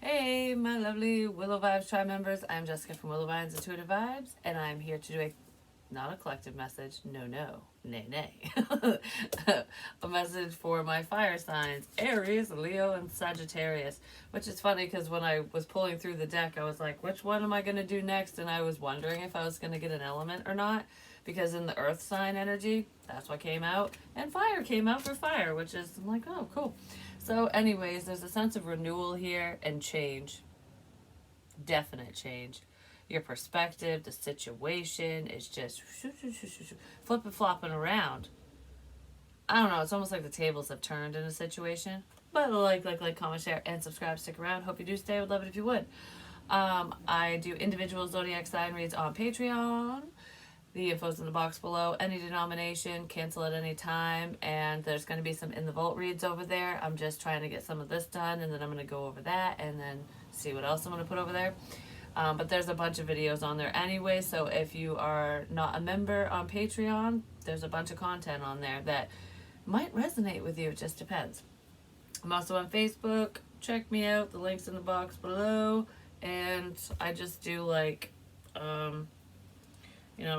Hey, my lovely Willow Vibes tribe members. I'm Jessica from Willow Vibes Intuitive Vibes, and I'm here to do not a collective message, no, nay, nay. A message for my fire signs, Aries, Leo, and Sagittarius. Which is funny because when I was pulling through the deck, I was like, which one am I going to do next? And I was wondering if I was going to get an element or not. Because in the earth sign energy, that's what came out. And fire came out for fire, which is, I'm like, oh, cool. So, anyways, there's a sense of renewal here and change. Definite change. Your perspective, the situation is just flipping flopping around. I don't know, it's almost like the tables have turned in a situation. But comment, share, and subscribe. Stick around. Hope you do stay. Would love it if you would. I do individual zodiac sign reads on Patreon. The info's in the box below. Any denomination, cancel at any time. And there's going to be some in the vault reads over there. I'm just trying to get some of this done, and then I'm going to go over that and then see what else I'm going to put over there. But there's a bunch of videos on there anyway, so if you are not a member on Patreon, there's a bunch of content on there that might resonate with you. It just depends. I'm also on Facebook. Check me out. The link's in the box below. And I just do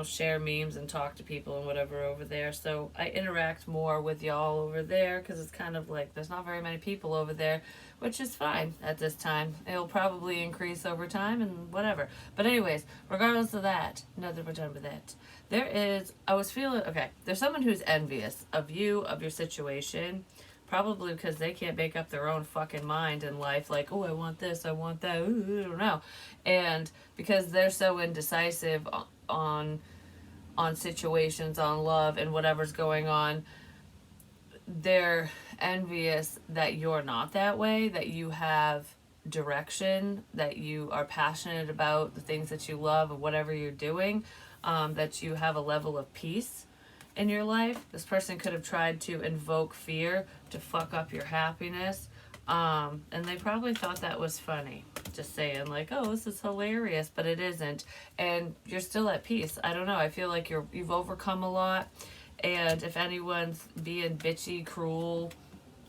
share memes and talk to people and whatever over there. So I interact more with y'all over there because it's kind of like there's not very many people over there, which is fine at this time. It'll probably increase over time and whatever. But anyways, regardless of that, now that we're done with that, there's someone who's envious of you, of your situation, probably because they can't make up their own fucking mind in life, like, oh, I want this, I want that, ooh, I don't know. And because they're so indecisive on situations, on love, and whatever's going on, they're envious that you're not that way, that you have direction, that you are passionate about the things that you love and whatever you're doing, that you have a level of peace in your life. This person could have tried to invoke fear to fuck up your happiness, and they probably thought that was funny. Just saying, like, oh, this is hilarious, but it isn't. And you're still at peace. I don't know. I feel like you've overcome a lot. And if anyone's being bitchy, cruel,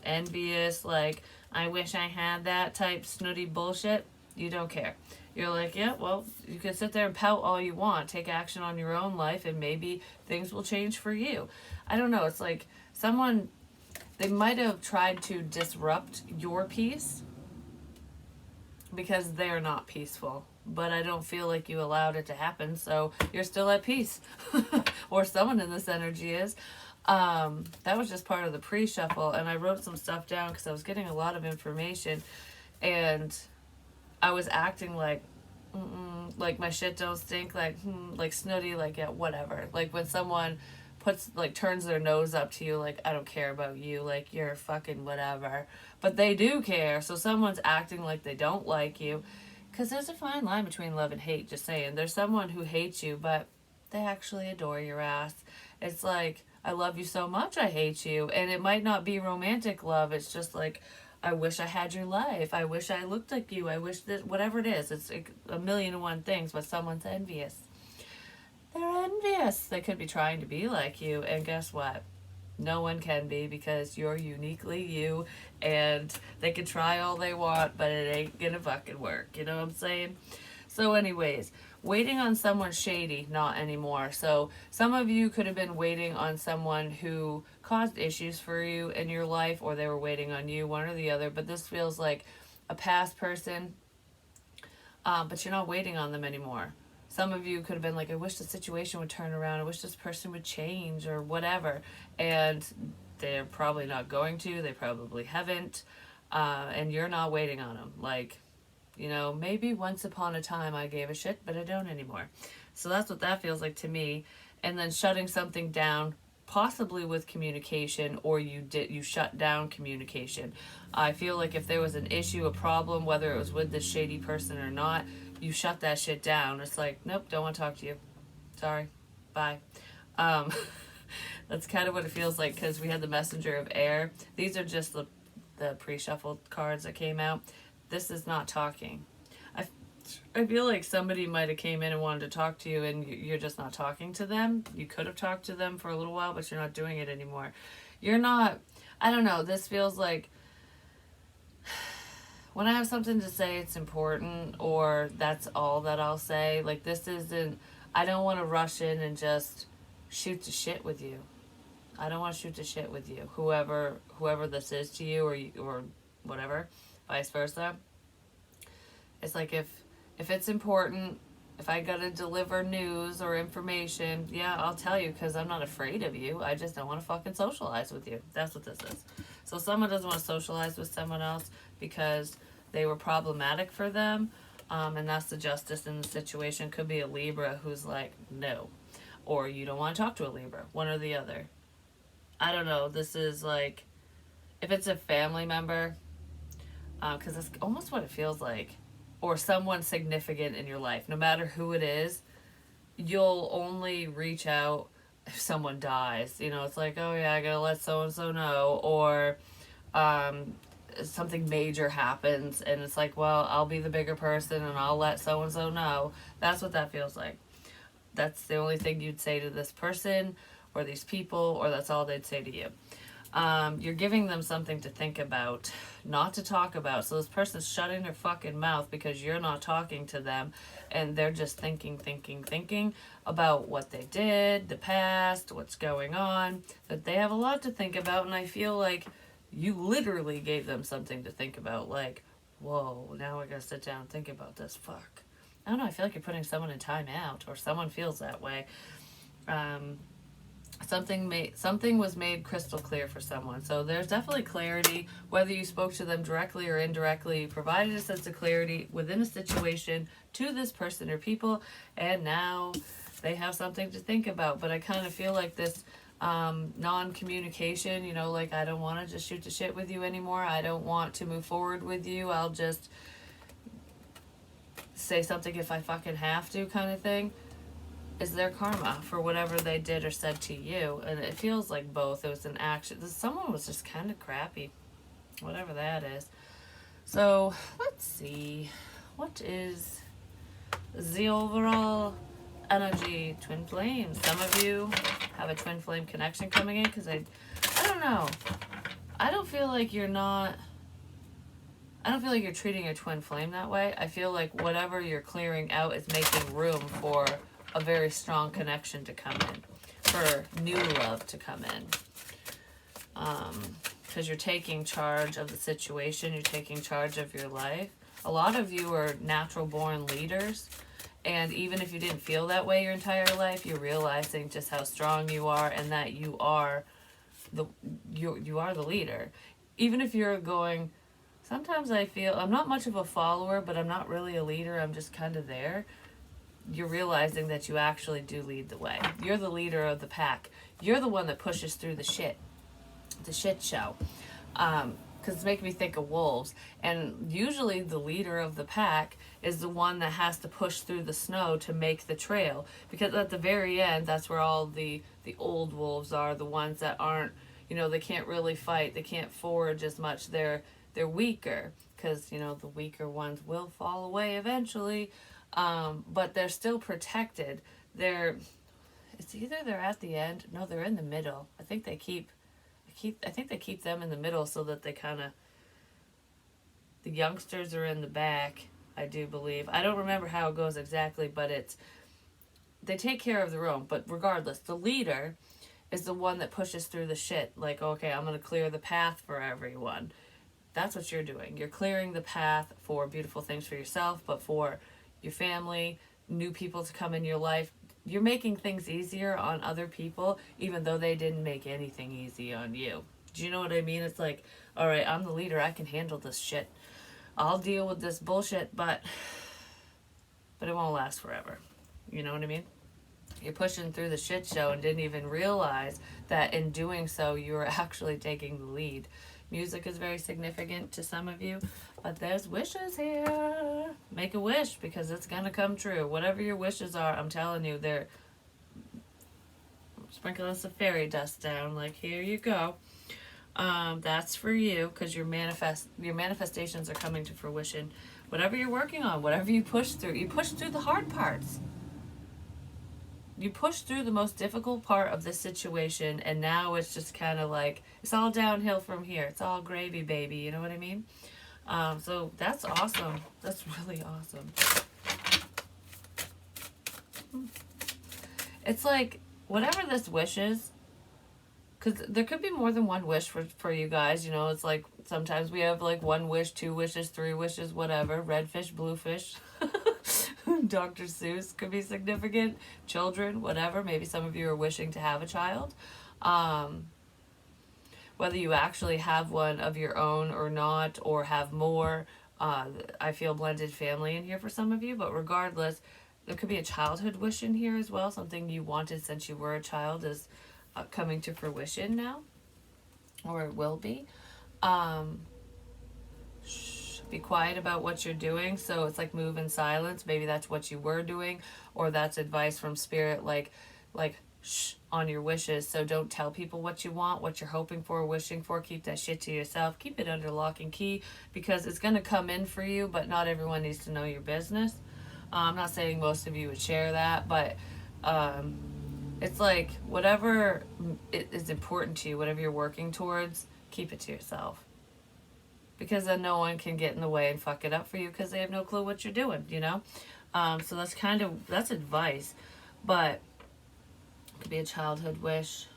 envious, like, I wish I had that type snooty bullshit, you don't care. You're like, yeah, well, you can sit there and pout all you want. Take action on your own life, and maybe things will change for you. I don't know. It's like they might have tried to disrupt your peace because they're not peaceful. But I don't feel like you allowed it to happen, so you're still at peace. Or someone in this energy is. That was just part of the pre-shuffle, and I wrote some stuff down because I was getting a lot of information, and I was acting like, like my shit don't stink, like snooty, like, yeah, whatever. Like when someone turns their nose up to you, like, I don't care about you, like, you're fucking whatever. But they do care, so someone's acting like they don't like you. Because there's a fine line between love and hate, just saying. There's someone who hates you, but they actually adore your ass. It's like, I love you so much, I hate you. And it might not be romantic love, it's just like, I wish I had your life. I wish I looked like you. I wish that, whatever it is, it's like a million and one things, but someone's envious. They're envious. They could be trying to be like you, and guess what? No one can be because you're uniquely you, and they can try all they want, but it ain't gonna fucking work. You know what I'm saying? So, anyways, waiting on someone shady, not anymore. So, some of you could have been waiting on someone who caused issues for you in your life, or they were waiting on you, one or the other. But this feels like a past person, but you're not waiting on them anymore. Some of you could have been like, I wish the situation would turn around. I wish this person would change or whatever. And they're probably not going to. They probably haven't. And you're not waiting on them. Like, maybe once upon a time I gave a shit, but I don't anymore. So that's what that feels like to me. And then shutting something down, possibly with communication, or you shut down communication. I feel like if there was an issue, a problem, whether it was with this shady person or not, you shut that shit down. It's like, nope, don't want to talk to you. Sorry. Bye. Um, that's kind of what it feels like, because we had the messenger of air. These are just the pre-shuffled cards that came out. This is not talking. I feel like somebody might have came in and wanted to talk to you, and you're just not talking to them. You could have talked to them for a little while, but you're not doing it anymore. You're not, I don't know, this feels like when I have something to say, it's important, or that's all that I'll say. Like, this isn't, I don't want to rush in and just shoot the shit with you. I don't want to shoot the shit with you. Whoever this is to you, or whatever, vice versa. It's like, if it's important, if I gotta deliver news or information, yeah, I'll tell you because I'm not afraid of you. I just don't want to fucking socialize with you. That's what this is. So someone doesn't want to socialize with someone else because they were problematic for them, and that's the justice in the situation. Could be a Libra who's like, no, or you don't want to talk to a Libra, one or the other. I don't know. This is like, if it's a family member, because that's almost what it feels like, or someone significant in your life, no matter who it is, you'll only reach out if someone dies. You know, it's like, oh yeah, I gotta let so and so know, or something major happens, and it's like, well, I'll be the bigger person and I'll let so and so know. That's what that feels like. That's the only thing you'd say to this person or these people, or that's all they'd say to you. You're giving them something to think about, not to talk about. So this person's shutting their fucking mouth because you're not talking to them, and they're just thinking about what they did, the past, what's going on. That they have a lot to think about, and I feel like you literally gave them something to think about. Like, whoa, now I gotta sit down and think about this. Fuck. I don't know. I feel like you're putting someone in time out, or someone feels that way. Something was made crystal clear for someone. So there's definitely clarity, whether you spoke to them directly or indirectly, provided a sense of clarity within a situation to this person or people, and now they have something to think about. But I kind of feel like this non-communication, you know, like, I don't want to just shoot the shit with you anymore. I don't want to move forward with you. I'll just say something if I fucking have to, kind of thing, is their karma for whatever they did or said to you. And it feels like both. It was an action. Someone was just kind of crappy, whatever that is. So let's see, what is the overall energy? Twin flames. Some of you have a twin flame connection coming in, because I don't know. I don't feel like you're treating your twin flame that way. I feel like whatever you're clearing out is making room for a very strong connection to come in, for new love to come in. Because you're taking charge of the situation, you're taking charge of your life. A lot of you are natural born leaders, and even if you didn't feel that way your entire life, you're realizing just how strong you are, and that you are you are the leader. Even if you're going, sometimes I feel I'm not much of a follower, but I'm not really a leader, I'm just kind of there. You're realizing that you actually do lead the way. You're the leader of the pack. You're the one that pushes through the shit show. Because it's making me think of wolves. And usually the leader of the pack is the one that has to push through the snow to make the trail. Because at the very end, that's where all the old wolves are, the ones that aren't, you know, they can't really fight, they can't forage as much, they're weaker. Because, you know, the weaker ones will fall away eventually. But they're still protected. It's either they're at the end. No, they're in the middle. I think they keep them in the middle so that they kind of, the youngsters are in the back, I do believe. I don't remember how it goes exactly, but they take care of their own. But regardless, the leader is the one that pushes through the shit. Like, okay, I'm going to clear the path for everyone. That's what you're doing. You're clearing the path for beautiful things for yourself, but for your family, new people to come in your life. You're making things easier on other people, even though they didn't make anything easy on you. Do you know what I mean? It's like, all right, I'm the leader. I can handle this shit. I'll deal with this bullshit, but it won't last forever. You know what I mean? You're pushing through the shit show and didn't even realize that in doing so, you were actually taking the lead. Music is very significant to some of you, but there's wishes here. Make a wish, because it's gonna come true. Whatever your wishes are, I'm telling you, they're sprinkling some fairy dust down. Like, here you go. That's for you, because your manifestations are coming to fruition. Whatever you're working on, whatever you push through the hard parts. You push through the most difficult part of this situation, and now it's just kind of like, it's all downhill from here. It's all gravy, baby. You know what I mean? So that's awesome. That's really awesome. It's like, whatever this wish is, because there could be more than one wish for you guys. You know, it's like sometimes we have like one wish, two wishes, three wishes, whatever. Red fish, blue fish. Dr. Seuss could be significant. Children, whatever. Maybe some of you are wishing to have a child. Um, Whether you actually have one of your own or not, or have more. I feel blended family in here for some of you, but regardless, there could be a childhood wish in here as well. Something you wanted since you were a child is coming to fruition now, or it will be. Um, be quiet about what you're doing. So it's like move in silence. Maybe that's what you were doing, or that's advice from spirit, like shh on your wishes. So don't tell people what you want, what you're hoping for, wishing for. Keep that shit to yourself. Keep it under lock and key, because it's gonna come in for you, but not everyone needs to know your business. I'm not saying most of you would share that, but it's like whatever is important to you, whatever you're working towards, keep it to yourself. Because then no one can get in the way and fuck it up for you, because they have no clue what you're doing, you know? So that's advice. But it could be a childhood wish.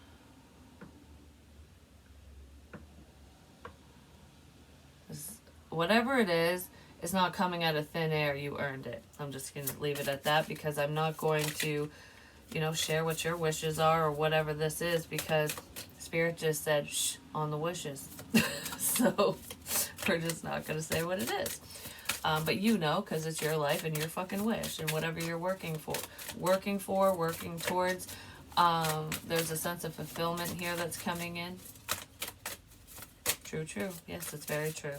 Whatever it is, it's not coming out of thin air. You earned it. I'm just going to leave it at that, because I'm not going to, share what your wishes are or whatever this is, because Spirit just said shh on the wishes. So we're just not going to say what it is. But because it's your life and your fucking wish and whatever you're working towards. There's a sense of fulfillment here that's coming in. True. Yes, it's very true.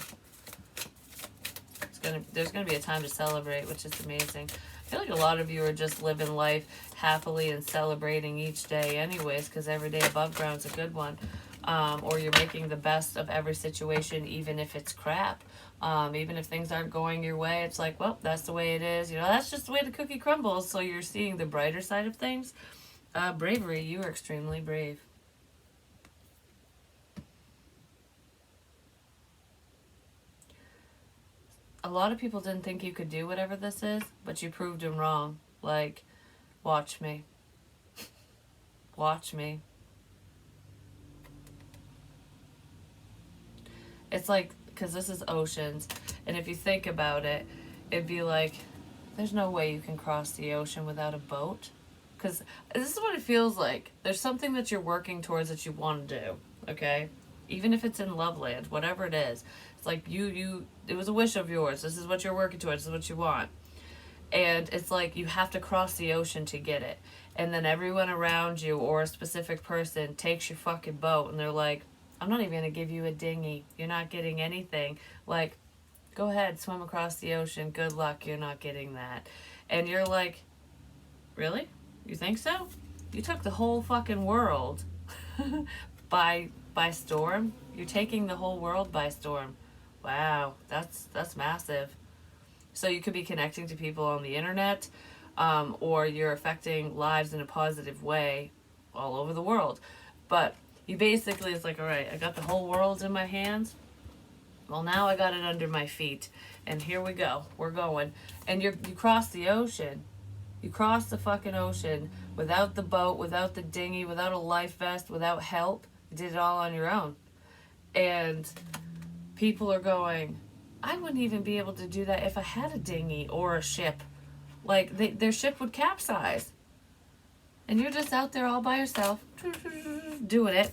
There's gonna be a time to celebrate, which is amazing. I feel like a lot of you are just living life happily and celebrating each day anyways, because every day above ground's a good one. Or you're making the best of every situation, even if it's crap. Even if things aren't going your way, it's like, well, that's the way it is. That's just the way the cookie crumbles. So you're seeing the brighter side of things. Bravery, you are extremely brave. A lot of people didn't think you could do whatever this is, but you proved them wrong. Like, watch me. Watch me. It's like, because this is oceans, and if you think about it, it'd be like, there's no way you can cross the ocean without a boat. Because this is what it feels like. There's something that you're working towards that you want to do, okay? Even if it's in Loveland, whatever it is. It's like it was a wish of yours. This is what you're working towards. This is what you want. And it's like you have to cross the ocean to get it. And then everyone around you or a specific person takes your fucking boat and they're like, I'm not even going to give you a dinghy. You're not getting anything. Like, go ahead, swim across the ocean. Good luck. You're not getting that. And you're like, really? You think so? You took the whole fucking world by storm. You're taking the whole world by storm. Wow, that's massive. So you could be connecting to people on the internet, or you're affecting lives in a positive way all over the world. But you basically, it's like, all right, I got the whole world in my hands. Well, now I got it under my feet, and here we go. We're going, and you cross the ocean. You cross the fucking ocean without the boat, without the dinghy, without a life vest, without help. You did it all on your own. And people are going, I wouldn't even be able to do that if I had a dinghy or a ship. Like, their ship would capsize. And you're just out there all by yourself, doing it.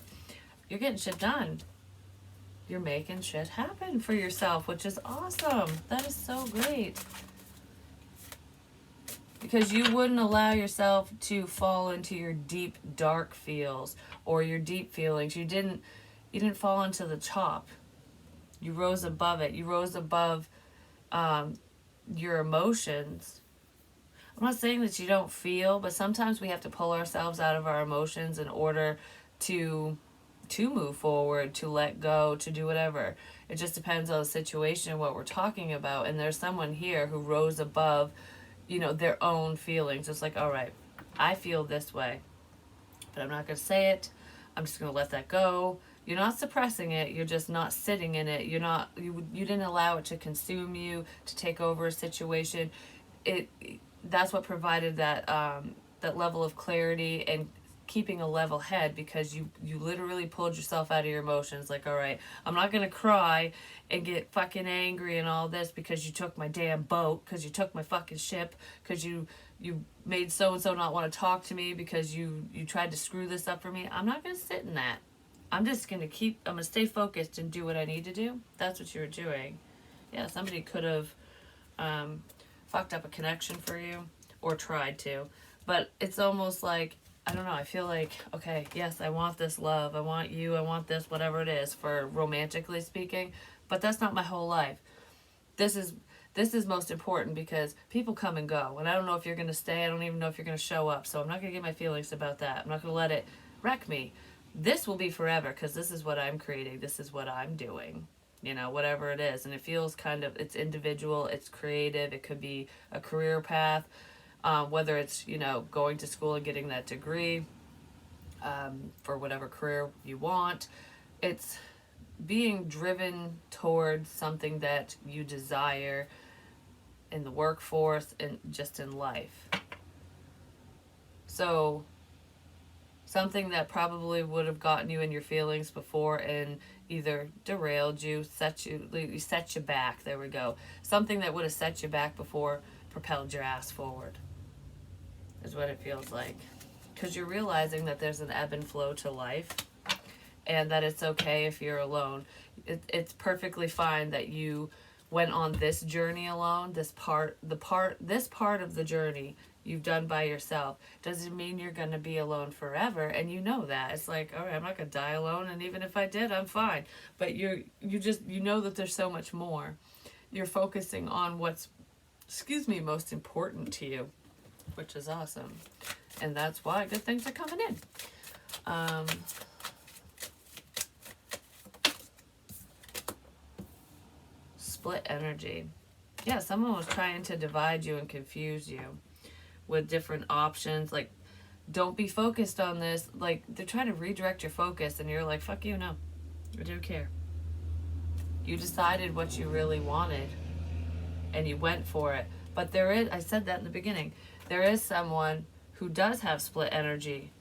You're getting shit done. You're making shit happen for yourself, which is awesome. That is so great. Because you wouldn't allow yourself to fall into your deep, dark feels or your deep feelings. You didn't fall into the top. You rose above it. You rose above your emotions. I'm not saying that you don't feel, but sometimes we have to pull ourselves out of our emotions in order to move forward, to let go, to do whatever. It just depends on the situation and what we're talking about. And there's someone here who rose above their own feelings. It's like, all right, I feel this way, but I'm not going to say it. I'm just going to let that go. You're not suppressing it. You're just not sitting in it. You didn't allow it to consume you, to take over a situation. It that's what provided that level of clarity and keeping a level head, because you literally pulled yourself out of your emotions. Like, all right, I'm not gonna cry and get fucking angry and all this because you took my damn boat, because you took my fucking ship, because you made so and so not want to talk to me, because you tried to screw this up for me. I'm not gonna sit in that. I'm gonna stay focused and do what I need to do. That's what you were doing. Yeah, somebody could have fucked up a connection for you, or tried to. But it's almost like, I don't know, I feel like, okay, yes, I want this love, I want you, I want this, whatever it is, for romantically speaking, but that's not my whole life. This is most important, because people come and go, and I don't know if you're going to stay, I don't even know if you're going to show up, so I'm not going to get my feelings about that. I'm not going to let it wreck me. This will be forever, because this is what I'm creating, this is what I'm doing, whatever it is. And it feels it's individual, it's creative, it could be a career path, whether it's, going to school and getting that degree for whatever career you want. It's being driven towards something that you desire in the workforce and just in life. So something that probably would have gotten you in your feelings before and either derailed you, set you back. There we go. Something that would have set you back before propelled your ass forward, is what it feels like. Because you're realizing that there's an ebb and flow to life, and that it's okay if you're alone. It's perfectly fine that you went on this journey alone. This part of the journey you've done by yourself. Doesn't mean you're going to be alone forever, and you know that. It's like, all right, I'm not going to die alone, and even if I did, I'm fine. But you know that there's so much more. You're focusing on what's, most important to you, which is awesome. And that's why good things are coming in. Split energy. Yeah, someone was trying to divide you and confuse you with different options. Like, don't be focused on this. Like, they're trying to redirect your focus, and you're like, fuck you, no. I don't care. You decided what you really wanted, and you went for it. But I said that in the beginning, there is someone who does have split energy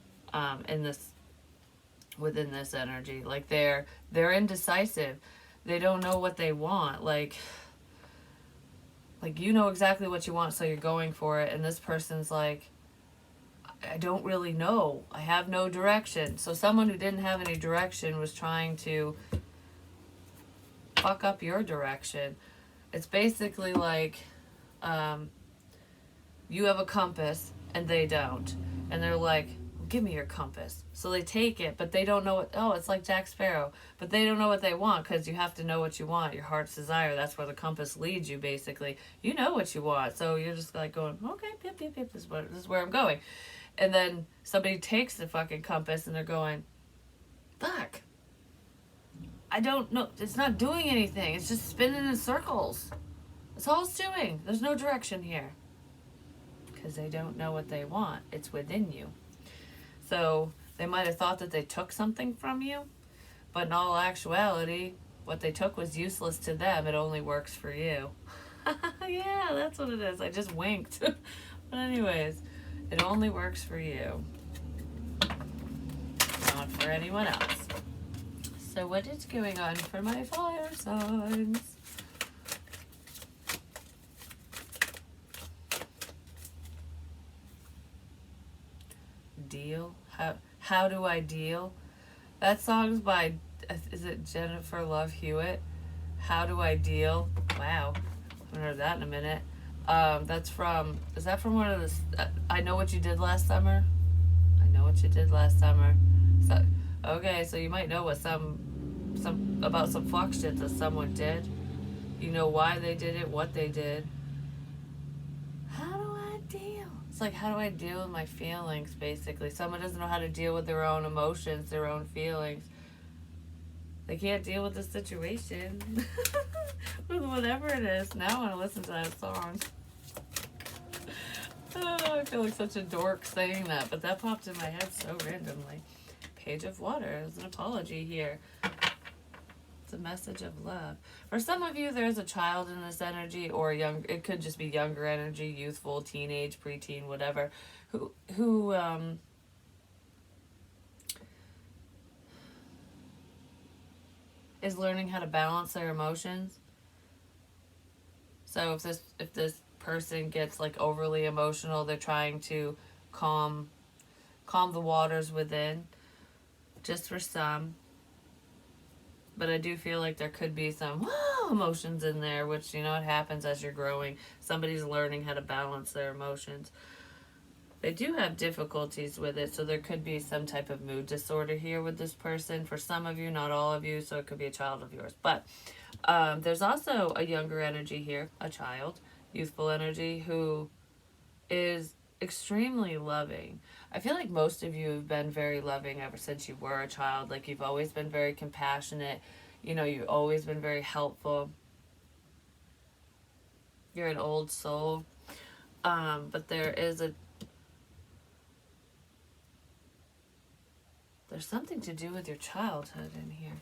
within this energy. Like, they're indecisive. They don't know what they want. Like you know exactly what you want, so you're going for it. And this person's like, I don't really know. I have no direction. So someone who didn't have any direction was trying to fuck up your direction. It's basically like you have a compass and they don't. And they're like, give me your compass. So they take it, but they don't know it's like Jack Sparrow. But they don't know what they want, because you have to know what you want, your heart's desire. That's where the compass leads you, basically. You know what you want. So you're just like going, okay, yep, this is where I'm going. And then somebody takes the fucking compass and they're going, fuck. I don't know. It's not doing anything. It's just spinning in circles. That's all it's doing. There's no direction here. Because they don't know what they want. It's within you. So they might have thought that they took something from you, but in all actuality, what they took was useless to them. It only works for you. Yeah, that's what it is. I just winked. But anyways, it only works for you, not for anyone else. So what is going on for my fire signs? Deal? How do I deal? That song's by, is it Jennifer Love Hewitt? How do I deal? Wow, I haven't heard that in a minute. Is that from one of the, I Know What You Did Last Summer? I Know What You Did Last Summer. So, okay, so you might know what about some fuck shit that someone did. You know why they did it, what they did. How do I deal? It's like, how do I deal with my feelings, basically? Someone doesn't know how to deal with their own emotions, their own feelings. They can't deal with the situation. With whatever it is. Now I want to listen to that song. Oh, I feel like such a dork saying that, but that popped in my head so randomly. Page of Water. There's an apology here. It's a message of love. For some of you, there's a child in this energy, or a young. It could just be younger energy, youthful, teenage, preteen, whatever. Who is learning how to balance their emotions. So if this person gets like overly emotional, they're trying to calm the waters within, just for some. But I do feel like there could be some emotions in there, which, you know, it happens as you're growing. Somebody's learning how to balance their emotions. They do have difficulties with it, so there could be some type of mood disorder here with this person. For some of you, not all of you, so it could be a child of yours. But there's also a younger energy here, a child, youthful energy, who is extremely loving. I feel like most of you have been very loving ever since you were a child. Like, you've always been very compassionate. You know, you've always been very helpful. You're an old soul. But there's something to do with your childhood in here.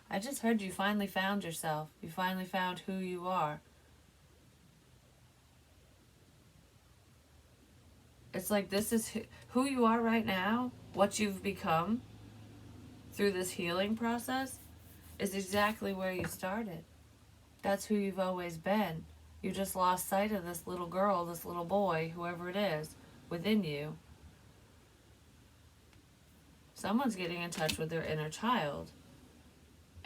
I just heard you finally found yourself. You finally found who you are. It's like this is who you are right now, what you've become through this healing process is exactly where you started. That's who you've always been. You just lost sight of this little girl, this little boy, whoever it is, within you. Someone's getting in touch with their inner child.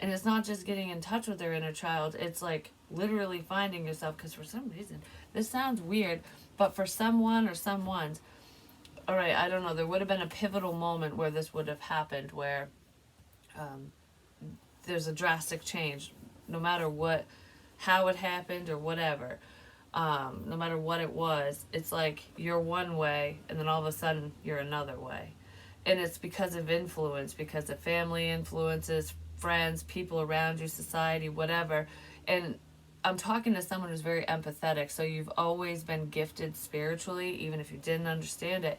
And it's not just getting in touch with their inner child, it's like literally finding yourself, because for some reason, this sounds weird, but for someone or someone's, all right, I don't know, there would have been a pivotal moment where this would have happened, where there's a drastic change, no matter how it happened or whatever. No matter what it was, it's like you're one way, and then all of a sudden you're another way. And it's because of influence, because of family influences, friends, people around you, society, whatever. And I'm talking to someone who's very empathetic, so you've always been gifted spiritually, even if you didn't understand it.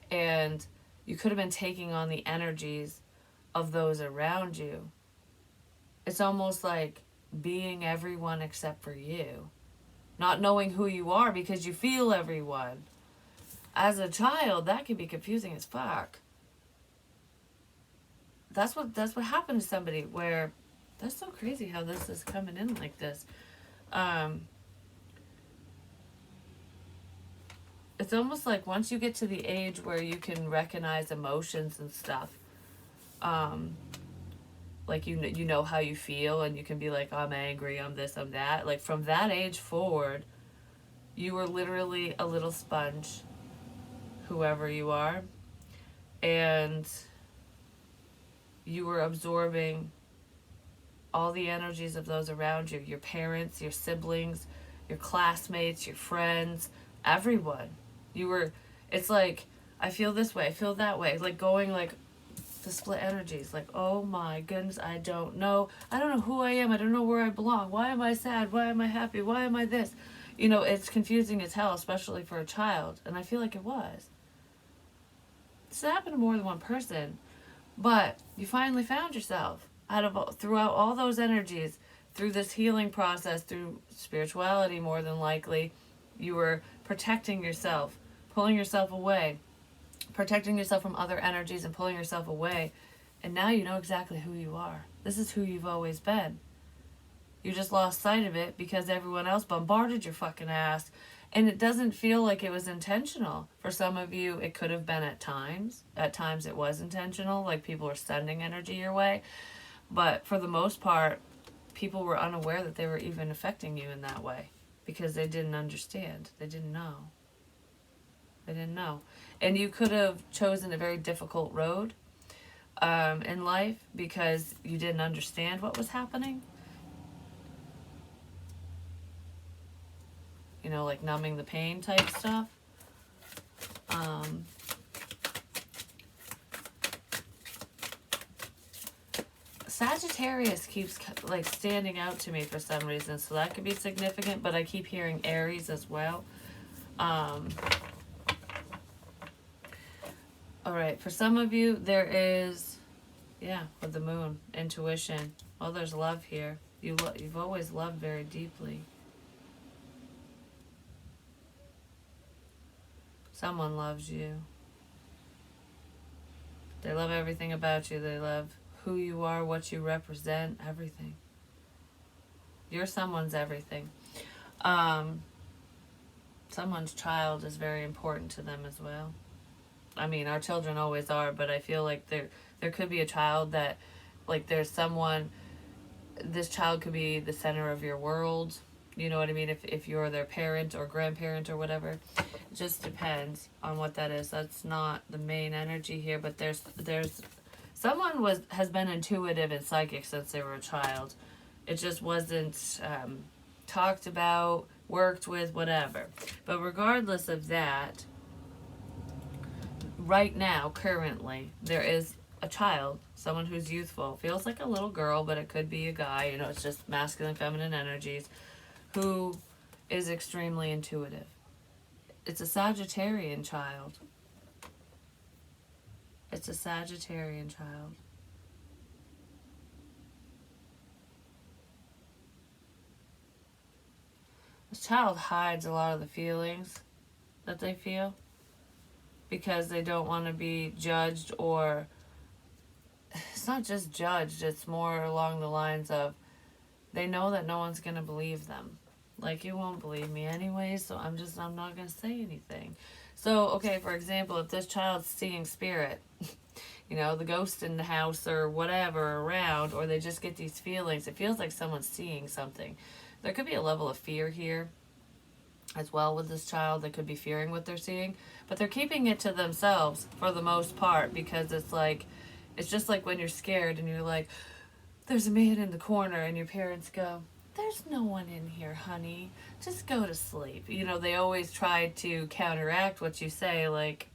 And you could have been taking on the energies of those around you. It's almost like being everyone except for you. Not knowing who you are because you feel everyone. As a child, that can be confusing as fuck. That's what happened to somebody, where that's so crazy how this is coming in like this. It's almost like once you get to the age where you can recognize emotions and stuff, like you know how you feel, and you can be like, I'm angry, I'm this, I'm that. Like, from that age forward, you were literally a little sponge, whoever you are, and you were absorbing all the energies of those around you, your parents, your siblings, your classmates, your friends, everyone. It's like, I feel this way, I feel that way, like going like the split energies, like, oh my goodness, I don't know who I am, I don't know where I belong, why am I sad, why am I happy, why am I this? You know, it's confusing as hell, especially for a child, and I feel like it was. This happened to more than one person, but you finally found yourself throughout all those energies, through this healing process, through spirituality more than likely. You were protecting yourself, pulling yourself away, protecting yourself from other energies and pulling yourself away, and now you know exactly who you are. This is who you've always been. You just lost sight of it because everyone else bombarded your fucking ass. And it doesn't feel like it was intentional. For some of you, it could have been at times. At times it was intentional, like people were sending energy your way. But for the most part, people were unaware that they were even affecting you in that way, because they didn't understand. They didn't know. They didn't know. And you could have chosen a very difficult road in life because you didn't understand what was happening. You know, like numbing the pain type stuff. Sagittarius keeps like standing out to me for some reason, so that could be significant, but I keep hearing Aries as well. All right. For some of you, there is, yeah, with the moon, intuition. Well, there's love here. You've always loved very deeply. Someone loves you. They love everything about you. They love who you are, what you represent, everything. You're someone's everything. Someone's child is very important to them as well. I mean, our children always are, but I feel like there could be a child that, like, there's someone, this child could be the center of your world. You know what I mean? If you're their parent or grandparent or whatever. It just depends on what that is. That's not the main energy here, but there's someone has been intuitive and psychic since they were a child. It just wasn't talked about, worked with, whatever. But regardless of that, right now, currently, there is a child, someone who's youthful, feels like a little girl, but it could be a guy, you know, it's just masculine, feminine energies, who is extremely intuitive. It's a Sagittarian child. It's a Sagittarian child. This child hides a lot of the feelings that they feel because they don't want to be judged, or it's not just judged, it's more along the lines of they know that no one's going to believe them. Like, you won't believe me anyway, so I'm not going to say anything. So, okay, for example, if this child's seeing spirit, you know, the ghost in the house or whatever around, or they just get these feelings, it feels like someone's seeing something. There could be a level of fear here as well with this child. They could be fearing what they're seeing, but they're keeping it to themselves for the most part, because it's just like when you're scared and you're like, there's a man in the corner, and your parents go, there's no one in here, honey. Just go to sleep. You know, they always try to counteract what you say. Like,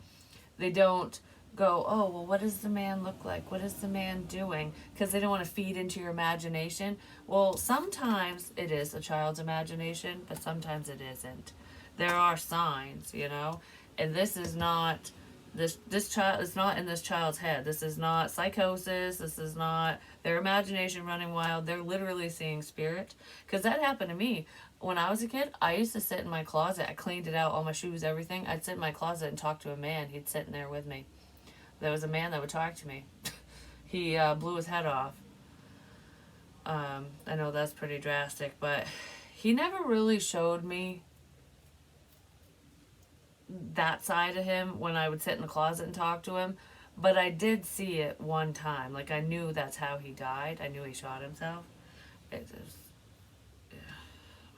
they don't go, oh, well, what does the man look like? What is the man doing? Because they don't want to feed into your imagination. Well, sometimes it is a child's imagination, but sometimes it isn't. There are signs, you know, and this is not, this child is not in this child's head. This is not psychosis. This is not their imagination running wild. They're literally seeing spirit. Because that happened to me. When I was a kid, I used to sit in my closet. I cleaned it out, all my shoes, everything. I'd sit in my closet and talk to a man. He'd sit in there with me. There was a man that would talk to me. He blew his head off. I know that's pretty drastic, but he never really showed me that side of him when I would sit in the closet and talk to him. But I did see it one time. Like, I knew that's how he died. I knew he shot himself. It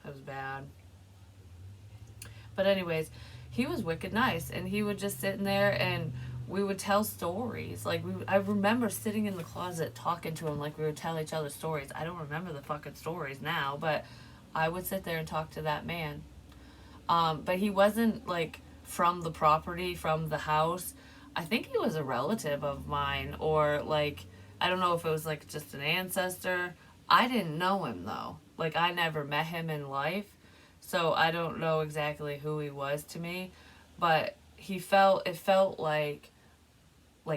was bad. But anyways, he was wicked nice, and he would just sit in there and we would tell stories. Like, I remember sitting in the closet talking to him like we would tell each other stories. I don't remember the fucking stories now, but I would sit there and talk to that man. But he wasn't like from the property, from the house. I think he was a relative of mine, or like, I don't know if it was like just an ancestor. I didn't know him though. Like, I never met him in life, so I don't know exactly who he was to me, but it felt like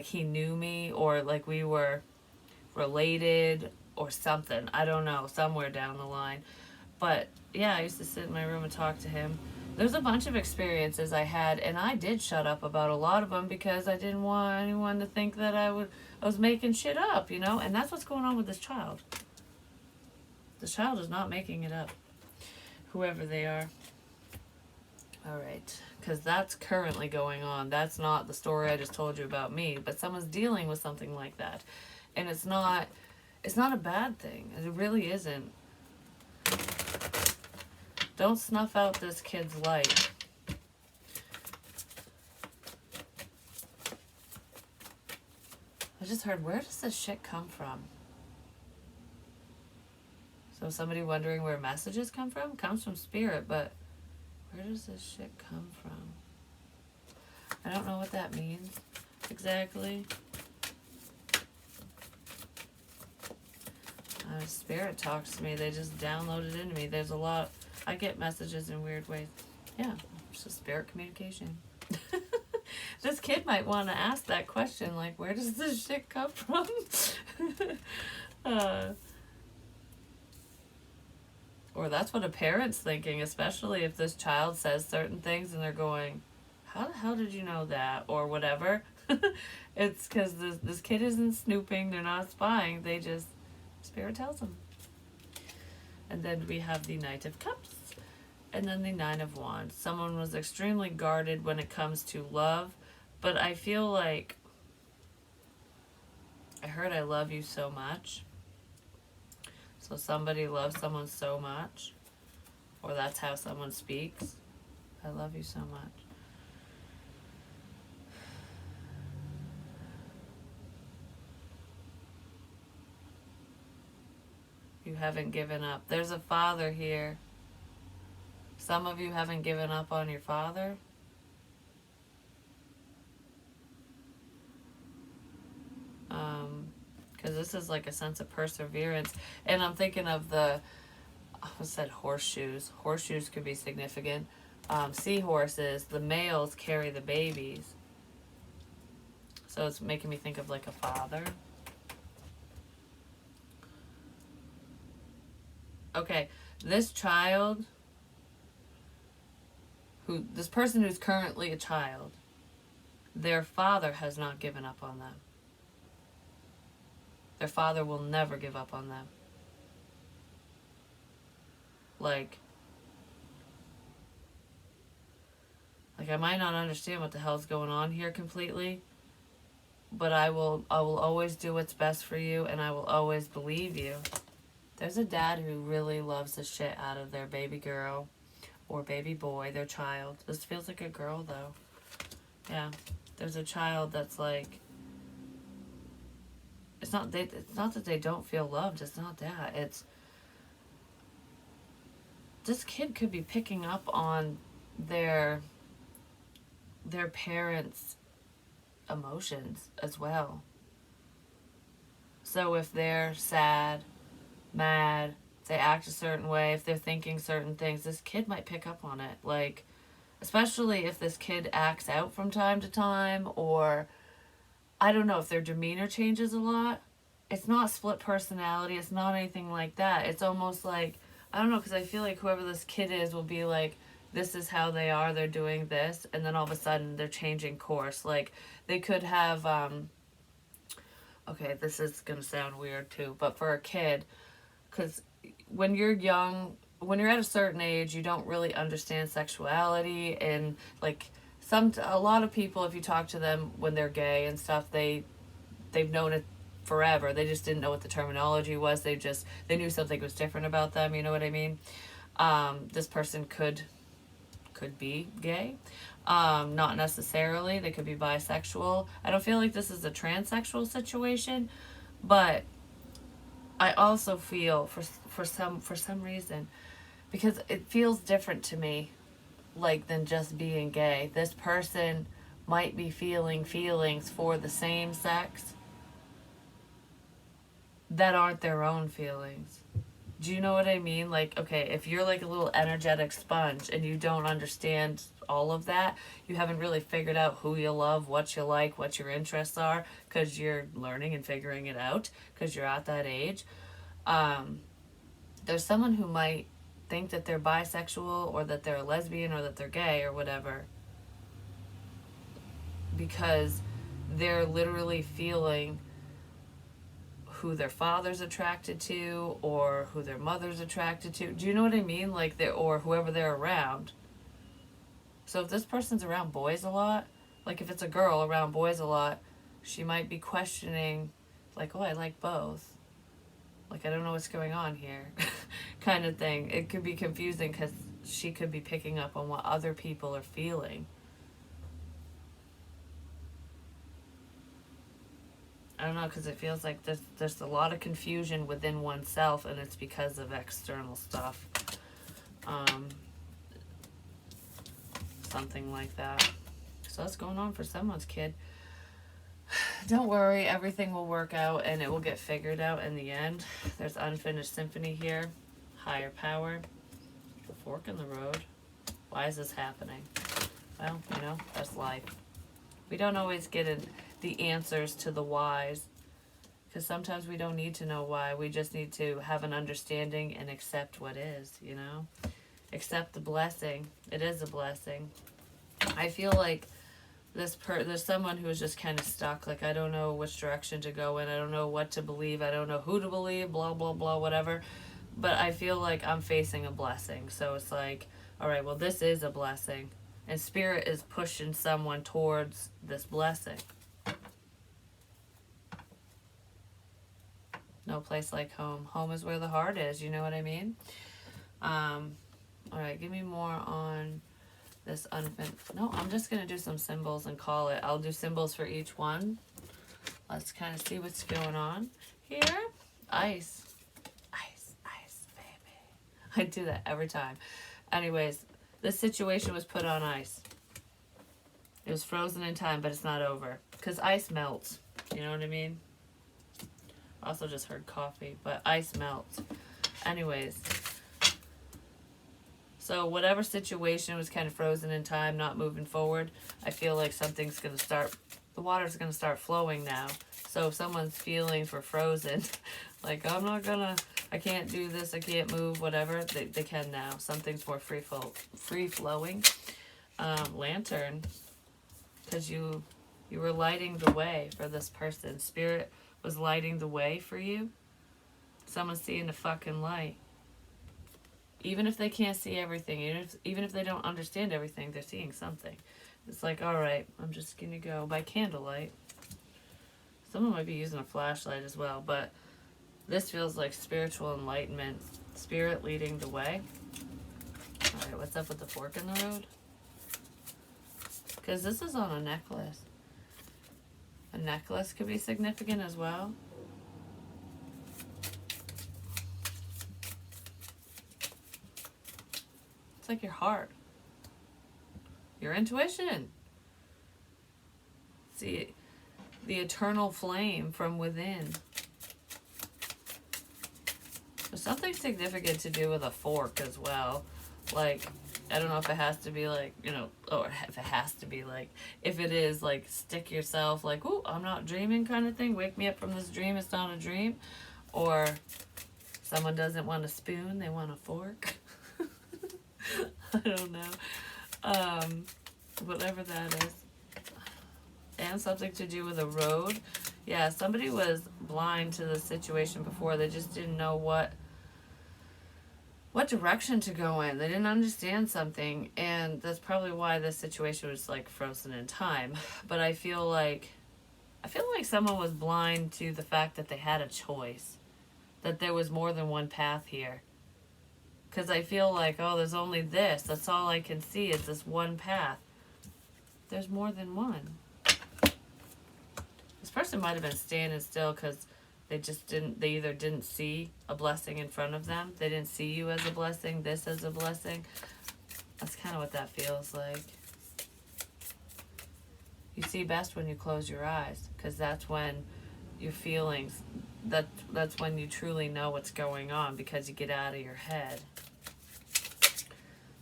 he knew me, or like we were related or something. I don't know, somewhere down the line. But yeah, I used to sit in my room and talk to him. There's a bunch of experiences I had, and I did shut up about a lot of them because I didn't want anyone to think that I was making shit up, you know? And that's what's going on with this child. This child is not making it up, whoever they are. All right, because that's currently going on. That's not the story I just told you about me, but someone's dealing with something like that. And it's not a bad thing. It really isn't. Don't snuff out this kid's light. I just heard, where does this shit come from? So somebody wondering where messages come from? Comes from spirit, but where does this shit come from? I don't know what that means exactly. Spirit talks to me. They just download it into me. There's a lot. I get messages in weird ways. Yeah, it's just spirit communication. This kid might want to ask that question, like, where does this shit come from? uh, or that's what a parent's thinking, especially if this child says certain things and they're going, how the hell did you know that? Or whatever. It's because this kid isn't snooping, they're not spying, they just, Spirit tells them. And then we have the Knight of Cups. And then the Nine of Wands. Someone was extremely guarded when it comes to love, but I feel like I heard I love you so much. So somebody loves someone so much, or that's how someone speaks. I love you so much. You haven't given up. There's a father here. Some of you haven't given up on your father. Because this is like a sense of perseverance. And I'm thinking of I said horseshoes. Horseshoes could be significant. Seahorses, the males carry the babies. So it's making me think of like a father. Okay, this child, this person who's currently a child, their father has not given up on them. Their father will never give up on them. Like I might not understand what the hell's going on here completely, but I will always do what's best for you, and I will always believe you. There's a dad who really loves the shit out of their baby girl or baby boy, their child. This feels like a girl though. Yeah. There's a child that's like, it's not that they don't feel loved, it's not that. It's this kid could be picking up on their parents' emotions as well. So if they're sad, mad, if they act a certain way, if they're thinking certain things, this kid might pick up on it. Like, especially if this kid acts out from time to time, or I don't know, if their demeanor changes a lot. It's not split personality, it's not anything like that. It's almost like, I don't know, because I feel like whoever this kid is will be like, this is how they are, they're doing this, and then all of a sudden they're changing course. Like, they could have, okay, this is going to sound weird too, but for a kid, because when you're young, when you're at a certain age, you don't really understand sexuality, and like a lot of people, if you talk to them when they're gay and stuff, they've known it forever. They just didn't know what the terminology was. They knew something was different about them. You know what I mean? This person could be gay. Not necessarily. They could be bisexual. I don't feel like this is a transsexual situation, but I also feel for some reason, because it feels different to me, like, than just being gay. This person might be feeling feelings for the same sex that aren't their own feelings. Do you know what I mean? Like, okay, if you're like a little energetic sponge and you don't understand all of that, you haven't really figured out who you love, what you like, what your interests are, because you're learning and figuring it out, because you're at that age. There's someone who might think that they're bisexual, or that they're a lesbian, or that they're gay, or whatever, because they're literally feeling who their father's attracted to, or who their mother's attracted to. Do you know what I mean? Like, or whoever they're around. So if this person's around boys a lot, like if it's a girl around boys a lot, she might be questioning, like, oh, I like both. Like, I don't know what's going on here, kind of thing. It could be confusing because she could be picking up on what other people are feeling. I don't know, because it feels like there's a lot of confusion within oneself, and it's because of external stuff. Something like that. So that's going on for someone's kid. Don't worry, everything will work out, and it will get figured out in the end. There's unfinished symphony here. Higher power. The fork in the road. Why is this happening? Well, that's life. We don't always get the answers to the whys, because sometimes we don't need to know why. We just need to have an understanding and accept what is, you know? Accept the blessing. It is a blessing. I feel like there's someone who is just kind of stuck. Like, I don't know which direction to go in. I don't know what to believe. I don't know who to believe, blah, blah, blah, whatever. But I feel like I'm facing a blessing. So it's like, all right, well, this is a blessing. And Spirit is pushing someone towards this blessing. No place like home. Home is where the heart is. You know what I mean? All right, give me more on this No, I'm just going to do some symbols and call it. I'll do symbols for each one. Let's kind of see what's going on here. Ice. Ice, ice, baby. I do that every time. Anyways, this situation was put on ice. It was frozen in time, but it's not over. Because ice melts. You know what I mean? Also just heard coffee, but ice melts. Anyways, so whatever situation was kind of frozen in time, not moving forward, I feel like something's going to start, the water's going to start flowing now. So if someone's feelings were frozen, like, I can't do this, I can't move, whatever, they can now. Something's more free-flowing. Lantern, because you were lighting the way for this person. Spirit was lighting the way for you. Someone's seeing the fucking light. Even if they can't see everything, even if they don't understand everything, they're seeing something. It's like, all right, I'm just going to go by candlelight. Someone might be using a flashlight as well, but this feels like spiritual enlightenment. Spirit leading the way. All right, what's up with the fork in the road? Because this is on a necklace. A necklace could be significant as well. It's like your heart. Your intuition. See, the eternal flame from within. There's something significant to do with a fork as well. Like, I don't know if it has to be like, or if it has to be like, if it is like, stick yourself like, ooh, I'm not dreaming kind of thing. Wake me up from this dream, it's not a dream. Or someone doesn't want a spoon, they want a fork. I don't know. Whatever that is. And something to do with a road. Yeah, somebody was blind to the situation before. They just didn't know what direction to go in. They didn't understand something, and that's probably why this situation was like frozen in time. But I feel like someone was blind to the fact that they had a choice, that there was more than one path here. Because I feel like, oh, there's only this. That's all I can see is this one path. There's more than one. This person might have been standing still because they either didn't see a blessing in front of them. They didn't see you as a blessing, this as a blessing. That's kind of what that feels like. You see best when you close your eyes, because that's when your feelings, that's when you truly know what's going on, because you get out of your head.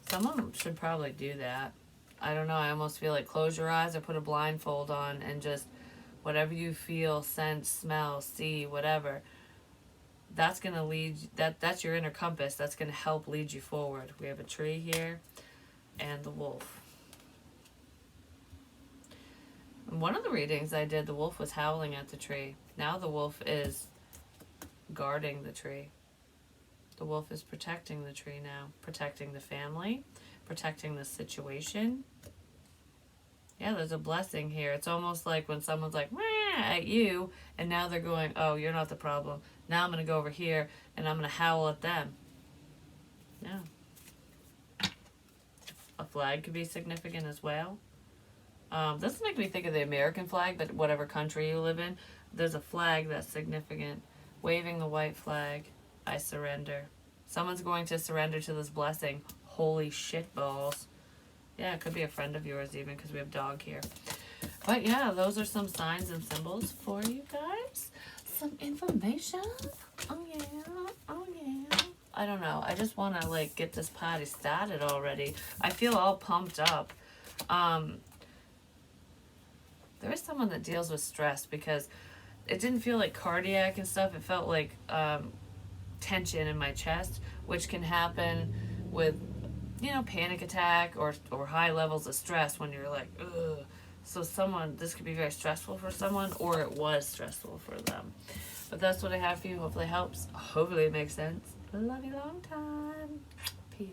Someone should probably do that. I don't know, I almost feel like close your eyes or put a blindfold on and just whatever you feel, sense, smell, see, whatever, that's going to lead, that's your inner compass. That's going to help lead you forward. We have a tree here and the wolf. In one of the readings I did, the wolf was howling at the tree. Now the wolf is guarding the tree. The wolf is protecting the tree now, protecting the family, protecting the situation. Yeah, there's a blessing here. It's almost like when someone's like, meh, at you, and now they're going, oh, you're not the problem. Now I'm going to go over here, and I'm going to howl at them. Yeah. A flag could be significant as well. Doesn't make me think of the American flag, but whatever country you live in, there's a flag that's significant. Waving the white flag, I surrender. Someone's going to surrender to this blessing. Holy shit balls. Yeah, it could be a friend of yours even, because we have dog here. But yeah, those are some signs and symbols for you guys. Some information. Oh yeah, oh yeah. I don't know. I just want to like get this party started already. I feel all pumped up. there is someone that deals with stress, because it didn't feel like cardiac and stuff. It felt like tension in my chest, which can happen with, panic attack or high levels of stress when you're like, ugh. So this could be very stressful for someone, or it was stressful for them. But that's what I have for you. Hopefully it helps. Hopefully it makes sense. Love you long time. Peace.